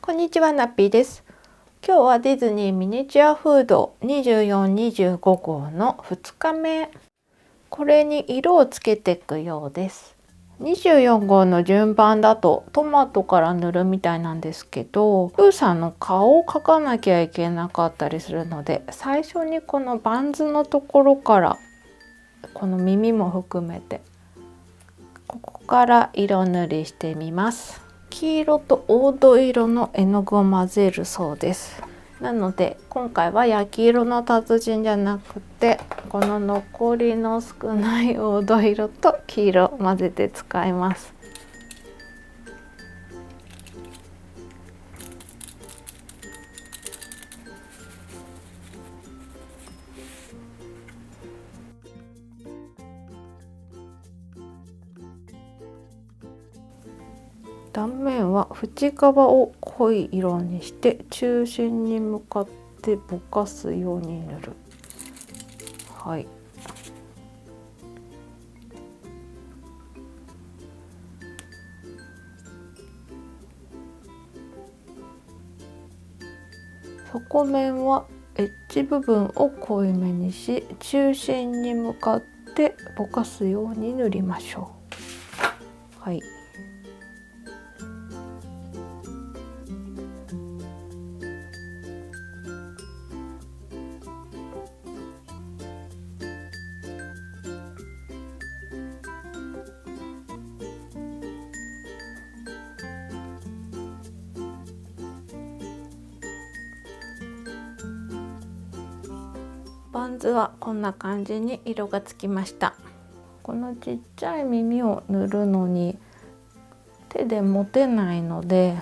こんにちは、ナッピーです。今日はディズニーミニチュアフード24、25号の2日目。これに色をつけていくようです。24号の順番だとトマトから塗るみたいなんですけど、プーさんの顔を描かなきゃいけなかったりするので、最初にこのバンズのところからこの耳も含めてここから色塗りしてみます。黄色と黄土色の絵の具を混ぜるそうです。なので今回は焼き色の達人じゃなくて、この残りの少ない黄土色と黄色を混ぜて使います。断面は縁側を濃い色にして中心に向かってぼかすように塗る。はい。底面はエッジ部分を濃いめにし、中心に向かってぼかすように塗りましょう。はい。バンズはこんな感じに色がつきました。このちっちゃい耳を塗るのに手で持てないので、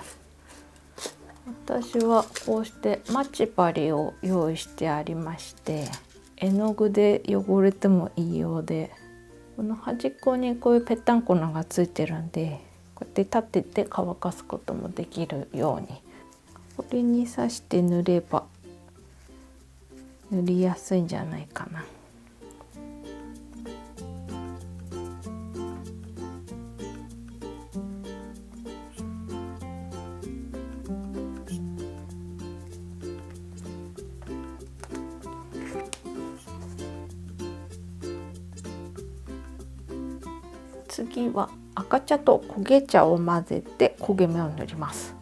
私はこうしてマッチ針を用意してありまして、絵の具で汚れてもいいようで、この端っこにこういうぺったんこのがついてるんで、こうやって立てて乾かすこともできるように、これに刺して塗れば塗りやすいんじゃないかな。次は赤茶と焦げ茶を混ぜて焦げ目を塗ります。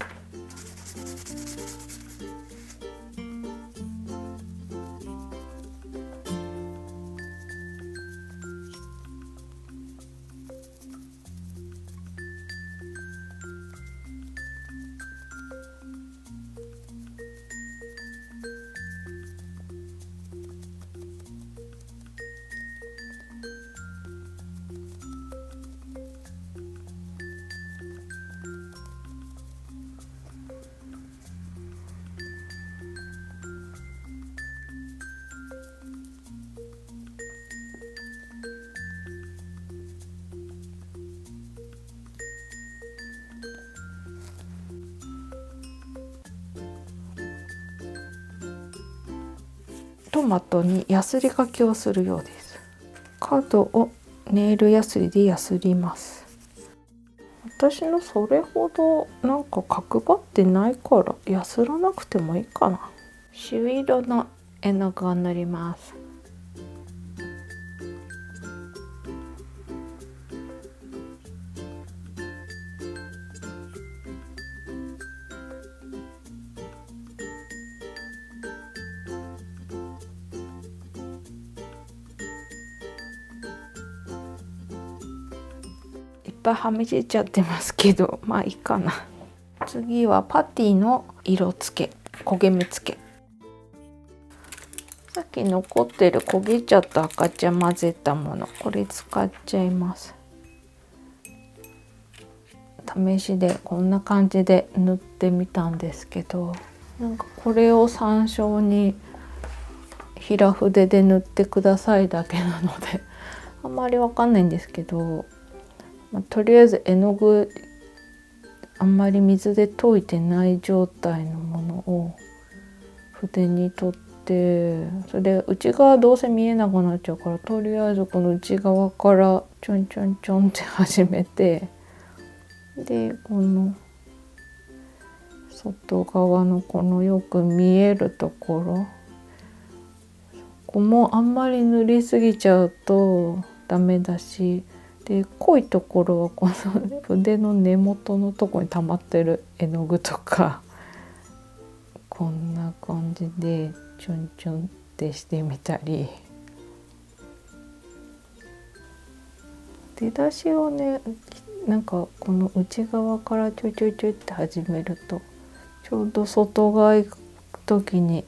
トマトにヤスリ描きをするようです。角をネイルヤスリでヤスります。私のそれほどなんか角張ってないからヤスらなくてもいいかな。朱色の絵の具を塗ります。いっぱいはみ出ちゃってますけど、まあいいかな。次はパティの色付け、焦げ目付け。さっき残ってる焦げ茶と赤茶混ぜたもの、これ使っちゃいます。試しでこんな感じで塗ってみたんですけど、なんかこれを参照に平筆で塗ってくださいだけなのであんまりわかんないんですけど、とりあえず絵の具あんまり水で溶いてない状態のものを筆に取って、それで内側どうせ見えなくなっちゃうから、とりあえずこの内側からちょんちょんちょんって始めて、でこの外側のこのよく見えるところ、ここもあんまり塗りすぎちゃうとダメだし、で濃いところはこの筆の根元のとこに溜まってる絵の具とか、こんな感じでチュンチュンってしてみたり、出だしをね、なんかこの内側からちょいちょいちょいって始めると、ちょうど外側行く時に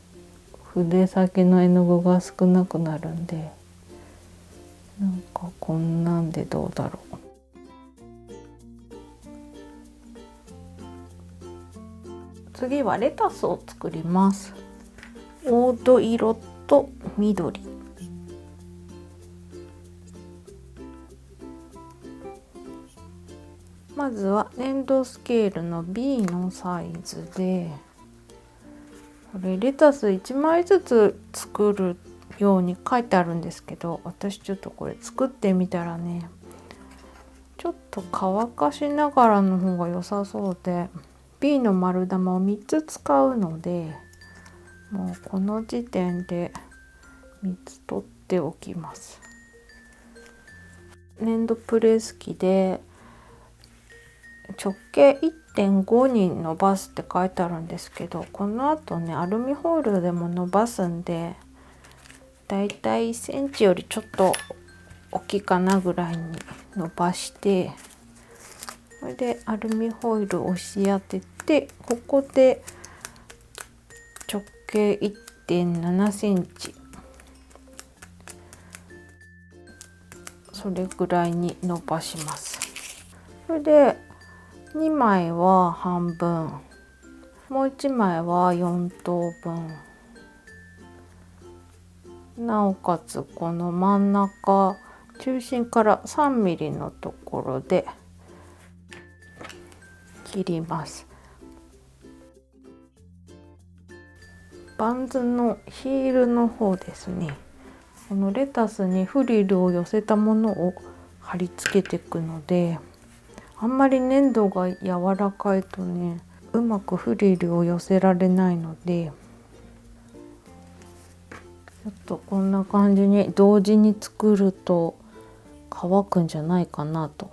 筆先の絵の具が少なくなるんで、なんかこんなんでどうだろう。次はレタスを作ります。黄土色と緑。まずは粘土スケールの B のサイズで、これレタス1枚ずつ作るように書いてあるんですけど、私ちょっとこれ作ってみたらね、ちょっと乾かしながらの方が良さそうで、 B の丸玉を3つ使うので、もうこの時点で3つ取っておきます。粘土プレス機で直径 1.5 に伸ばすって書いてあるんですけど、この後ねアルミホイルでも伸ばすんで、だいたい1センチよりちょっと大きいかなぐらいに伸ばして、それでアルミホイルを押し当てて、ここで直径 1.7 センチ、それぐらいに伸ばします。それで2枚は半分、もう1枚は4等分、なおかつこの真ん中中心から3ミリのところで切ります。バンズのヒールの方ですね、このレタスにフリルを寄せたものを貼り付けていくので、あんまり粘土が柔らかいとね、うまくフリルを寄せられないので、ちょっとこんな感じに同時に作ると乾くんじゃないかなと。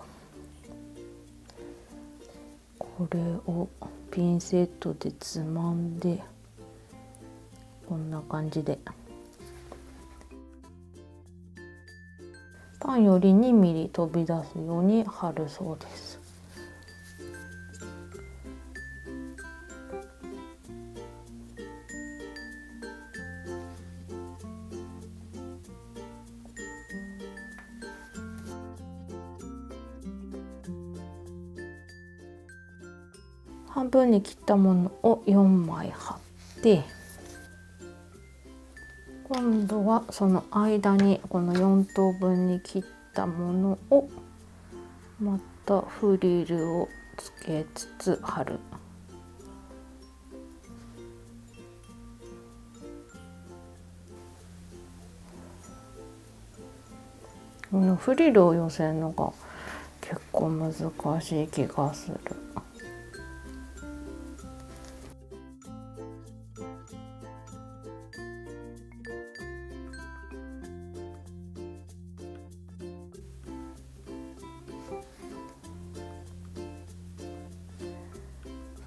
これをピンセットでつまんで、こんな感じでパンより2ミリ飛び出すように貼るそうです。半分に切ったものを4枚貼って、今度はその間にこの4等分に切ったものをまたフリルをつけつつ貼る。このフリルを寄せるのが結構難しい気がする。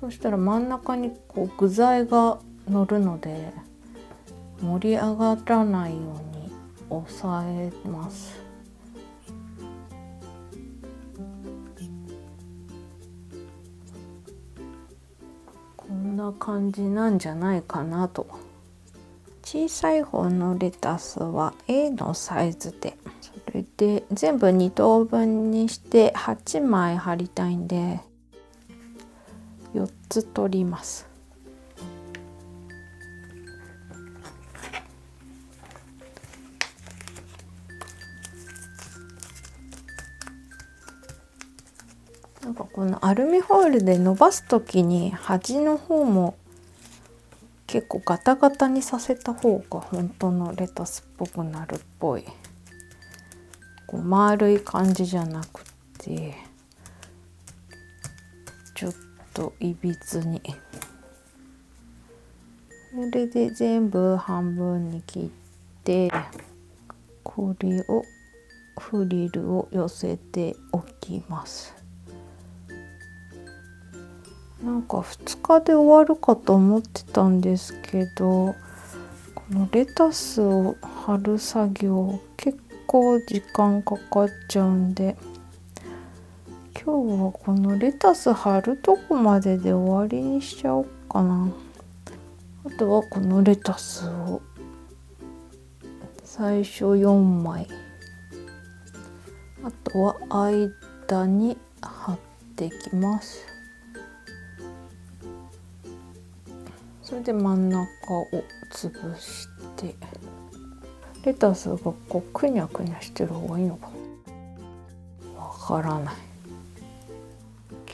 そしたら真ん中にこう具材が乗るので、盛り上がらないように押さえます。こんな感じなんじゃないかなと。小さい方のレタスは A のサイズで、それで全部2等分にして8枚貼りたいんで4つ取ります。なんかこのアルミホイルで伸ばす時に端の方も結構ガタガタにさせた方が本当のレタスっぽくなるっぽい。こう丸い感じじゃなくてちょっといびつにこれで全部半分に切ってこれをフリルを寄せておきます。なんか2日で終わるかと思ってたんですけど、このレタスを貼る作業結構時間かかっちゃうんで、今日はこのレタス貼るとこまでで終わりにしちゃおうかな。あとはこのレタスを最初4枚、あとは間に貼っていきます。それで真ん中を潰して、レタスがこうくにゃくにゃしてる方がいいのかな、わからない。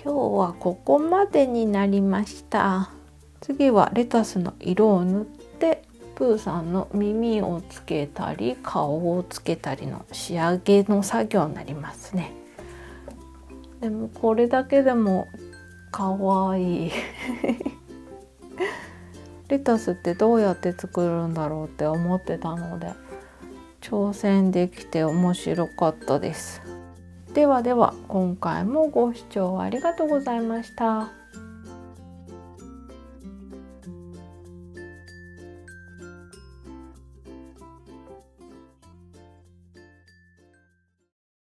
今日はここまでになりました。次はレタスの色を塗ってプーさんの耳をつけたり顔をつけたりの仕上げの作業になりますね。でもこれだけでもかわいいレタスってどうやって作るんだろうって思ってたので、挑戦できて面白かったです。ではでは、今回もご視聴ありがとうございました。